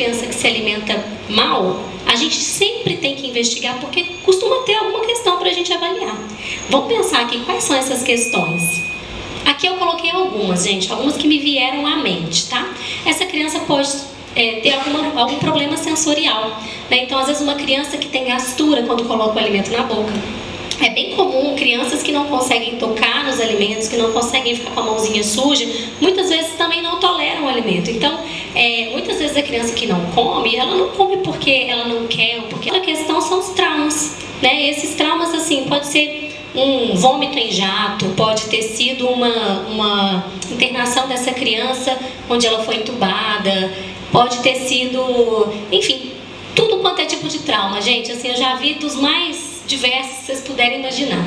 criança que se alimenta mal, a gente sempre tem que investigar, porque costuma ter alguma questão para a gente avaliar. Vamos pensar aqui quais são essas questões. Aqui eu coloquei algumas, gente, algumas que me vieram à mente, tá? Essa criança pode ter algum problema sensorial, né? Então, às vezes, uma criança que tem gastura quando coloca o alimento na boca. É bem comum crianças que não conseguem tocar nos alimentos, que não conseguem ficar com a mãozinha suja, muitas vezes também não toleram o alimento. Então, muitas vezes a criança que não come, ela não come porque ela não quer, ou porque a questão são os traumas, né? Esses traumas, assim, pode ser um vômito em jato, pode ter sido uma internação dessa criança onde ela foi entubada, pode ter sido, enfim, tudo quanto é tipo de trauma, gente. Assim, eu já vi dos mais diversos que vocês puderem imaginar.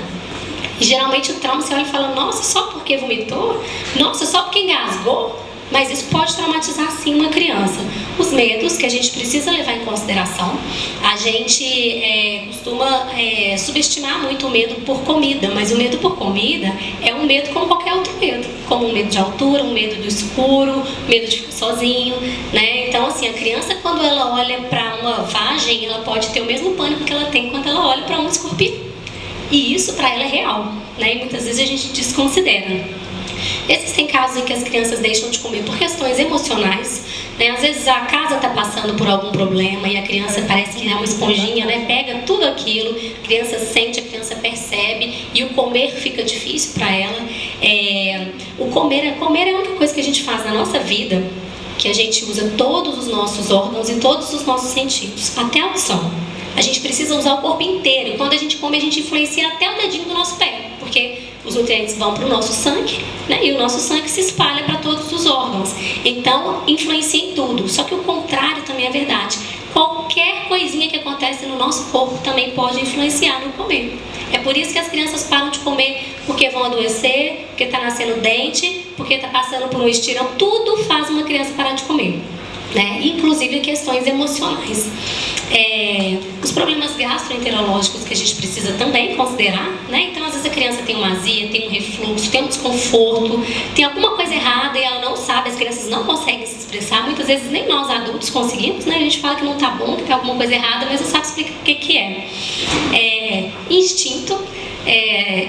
E geralmente o trauma você olha e fala, nossa, só porque vomitou? Nossa, só porque engasgou? Mas isso pode traumatizar sim uma criança. Os medos que a gente precisa levar em consideração. A gente costuma subestimar muito o medo por comida, mas o medo por comida é um medo como qualquer outro medo, como um medo de altura, um medo do escuro, medo de ficar sozinho, né? Então, assim, a criança, quando ela olha para uma vagem, ela pode ter o mesmo pânico que ela tem quando ela olha para um escorpião. E isso para ela é real, né? E muitas vezes a gente desconsidera. Existem casos em que as crianças deixam de comer por questões emocionais, né? Às vezes a casa está passando por algum problema e a criança parece que é uma esponjinha, né? Pega tudo aquilo, a criança sente, a criança percebe e o comer fica difícil para ela. Comer é a única coisa que a gente faz na nossa vida que a gente usa todos os nossos órgãos e todos os nossos sentidos, até a audição. A gente precisa usar o corpo inteiro. E quando a gente come, a gente influencia até o dedinho do nosso pé, porque os nutrientes vão para o nosso sangue, né? E o nosso sangue se espalha para todos os órgãos. Então, influencia em tudo. Só que o contrário também é verdade. Qualquer coisinha que acontece no nosso corpo também pode influenciar no comer. É por isso que as crianças param de comer porque vão adoecer, porque está nascendo dente, porque está passando por um estirão. Tudo faz uma criança parar de comer, né? Inclusive questões emocionais. Os problemas gastroenterológicos que a gente precisa também considerar, né? Então, às vezes a criança tem uma azia, tem um refluxo, tem um desconforto, tem alguma coisa errada e ela não sabe, as crianças não conseguem se expressar, muitas vezes nem nós adultos conseguimos, né? A gente fala que não tá bom, que tem alguma coisa errada, mas não sabe explicar o que é. Instinto.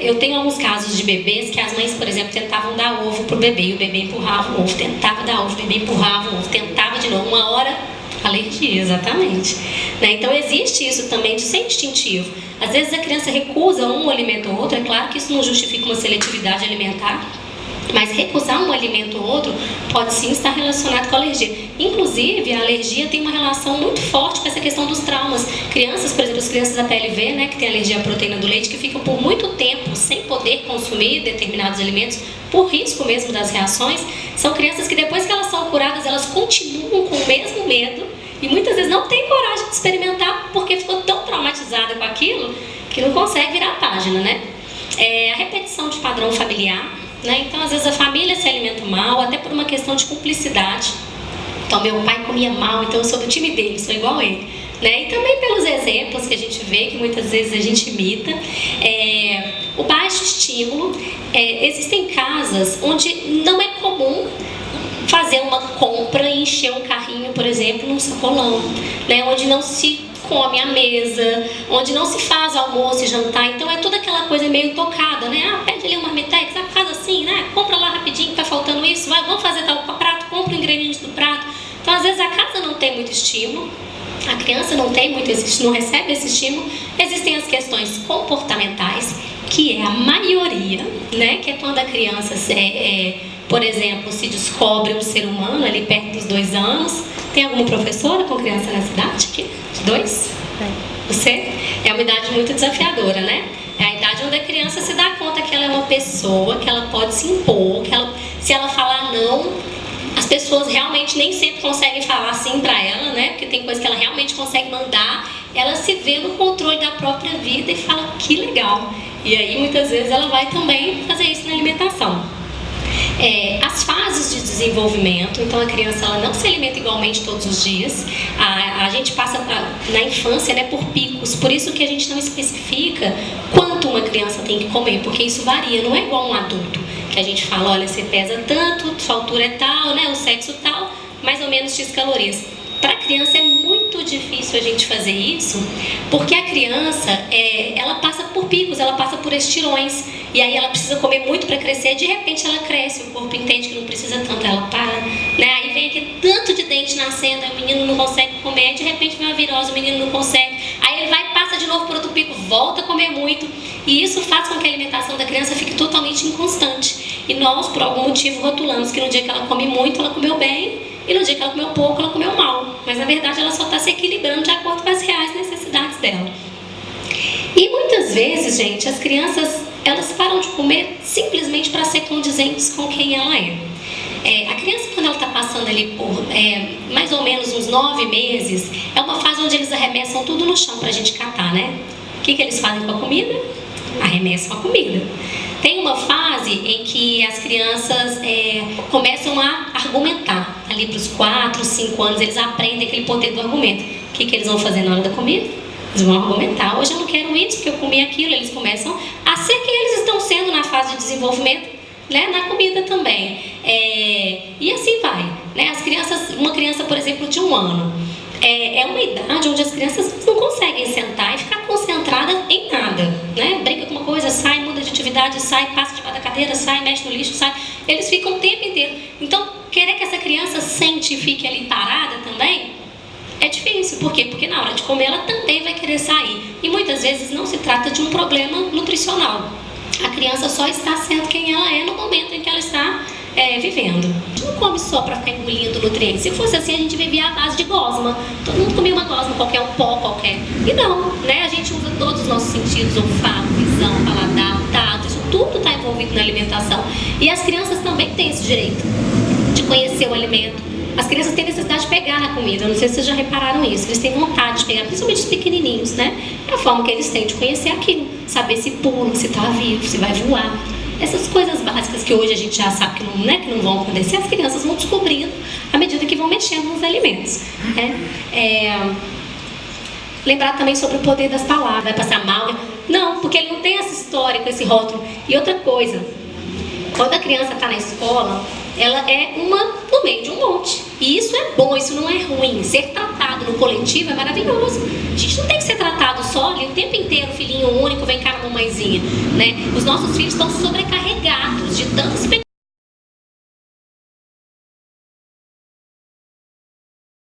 Eu tenho alguns casos de bebês que as mães, por exemplo, tentavam dar ovo pro bebê e o bebê empurrava o ovo, tentava dar ovo, o bebê empurrava o ovo, tentava de novo, uma hora, alergia, exatamente, né? Então existe isso também de ser instintivo. Às vezes a criança recusa um alimento ou outro, é claro que isso não justifica uma seletividade alimentar, mas recusar um alimento ou outro pode sim estar relacionado com a alergia. Inclusive, a alergia tem uma relação muito forte com essa questão dos traumas. Crianças, por exemplo, as crianças da PLV, né, que tem alergia à proteína do leite, que ficam por muito tempo sem poder consumir determinados alimentos, por risco mesmo das reações, são crianças que depois que elas são curadas, elas continuam com o mesmo medo e muitas vezes não têm coragem de experimentar porque ficou tão traumatizada com aquilo que não consegue virar a página, né? A repetição de padrão familiar, né? Então, às vezes a família se alimenta mal, até por uma questão de cumplicidade. Então, meu pai comia mal, então eu sou do time dele, sou igual a ele, né? E também pelos exemplos que a gente vê, que muitas vezes a gente imita. O baixo estímulo. Existem casas onde não é comum fazer uma compra e encher um carrinho, por exemplo, num sacolão, né? Onde não se come à mesa, onde não se faz almoço e jantar, então é toda aquela coisa meio tocada, né? Pede ali uma marmitex, faz assim, né? Compra lá rapidinho que tá faltando isso, vamos fazer tal prato, compra o ingrediente do prato. Então, às vezes a casa não tem muito estímulo, a criança não tem muito não recebe esse estímulo. Existem as questões comportamentais, que é a maioria, né? Que é quando a criança por exemplo, se descobre um ser humano ali perto dos 2 anos. Tem alguma professora com criança na cidade aqui? De 2? Você? É uma idade muito desafiadora, né? É a idade onde a criança se dá conta que ela é uma pessoa, que ela pode se impor, que se ela falar não, as pessoas realmente nem sempre conseguem falar sim pra ela, né? Porque tem coisa que ela realmente consegue mandar. Ela se vê no controle da própria vida e fala, que legal. E aí, muitas vezes, ela vai também fazer isso na alimentação. As fases de desenvolvimento, então a criança ela não se alimenta igualmente todos os dias. A gente passa na infância, né, por picos, por isso que a gente não especifica quanto uma criança tem que comer, porque isso varia, não é igual um adulto, que a gente fala, olha, você pesa tanto, sua altura é tal, né, o sexo tal, mais ou menos X calorias. para a criança é muito difícil a gente fazer isso, porque a criança, ela passa por picos, ela passa por estirões, e aí ela precisa comer muito para crescer, de repente ela cresce, o corpo entende que não precisa tanto, ela para, né? Aí vem aquele tanto de dente nascendo, aí o menino não consegue comer, de repente vem uma virose, o menino não consegue, aí ele vai, passa de novo por outro pico, volta a comer muito, e isso faz com que a alimentação da criança fique totalmente inconstante. E nós, por algum motivo, rotulamos que no dia que ela come muito, ela comeu bem, e no dia que ela comeu pouco, ela comeu mal. Mas na verdade ela só está se equilibrando de acordo com as reais necessidades dela. E muitas vezes, gente, as crianças, elas param de comer simplesmente para ser condizentes com quem ela é. A criança, quando ela está passando ali por mais ou menos uns 9 meses, é uma fase onde eles arremessam tudo no chão para a gente catar, né? O que eles fazem com a comida? Arremessam a comida. Tem uma fase em que as crianças começam a argumentar. Ali para os 4, 5 anos, eles aprendem aquele poder do argumento. O que eles vão fazer na hora da comida? Eles vão argumentar. Hoje eu não quero isso porque eu comi aquilo. Eles começam a ser quem eles estão sendo na fase de desenvolvimento, né? Na comida também. E assim vai, né? As crianças, uma criança, por exemplo, de 1 ano, é uma idade onde as crianças não conseguem sentar e ficar concentrada em nada, né? Brinca com uma coisa, sai, muda de atividade, sai, passa debaixo da cadeira, sai, mexe no lixo, sai. Eles ficam o tempo inteiro. Então, querer que essa criança sente e fique ali parada também é difícil. Por quê? Porque na hora de comer ela também vai querer sair. E muitas vezes não se trata de um problema nutricional. A criança só está sendo quem ela é no momento em que ela está vivendo. A gente não come só para ficar engolindo nutrientes. Se fosse assim, a gente vivia à base de gosma. Todo mundo comia uma gosma qualquer, um pó qualquer. E não, né? A gente usa todos os nossos sentidos, olfato, visão, paladar, tato, isso tudo está envolvido na alimentação. E as crianças também têm esse direito de conhecer o alimento. As crianças têm necessidade de pegar na comida. Eu não sei se vocês já repararam isso. Eles têm vontade de pegar, principalmente os pequenininhos, né? É a forma que eles têm de conhecer aquilo. Saber se pula, se está vivo, se vai voar. Essas coisas básicas que hoje a gente já sabe que não vão acontecer, as crianças vão descobrindo à medida que vão mexendo nos alimentos. Lembrar também sobre o poder das palavras. Vai passar mal? Não, porque ele não tem essa história com esse rótulo. E outra coisa, quando a criança está na escola, ela é uma no meio de um monte. E isso é bom, isso não é ruim. Ser tratado no coletivo é maravilhoso. A gente não tem que ser tratado só ali o tempo inteiro, filhinho único, vem cá na mamãezinha, né? Os nossos filhos estão sobrecarregados de tantas expectativas.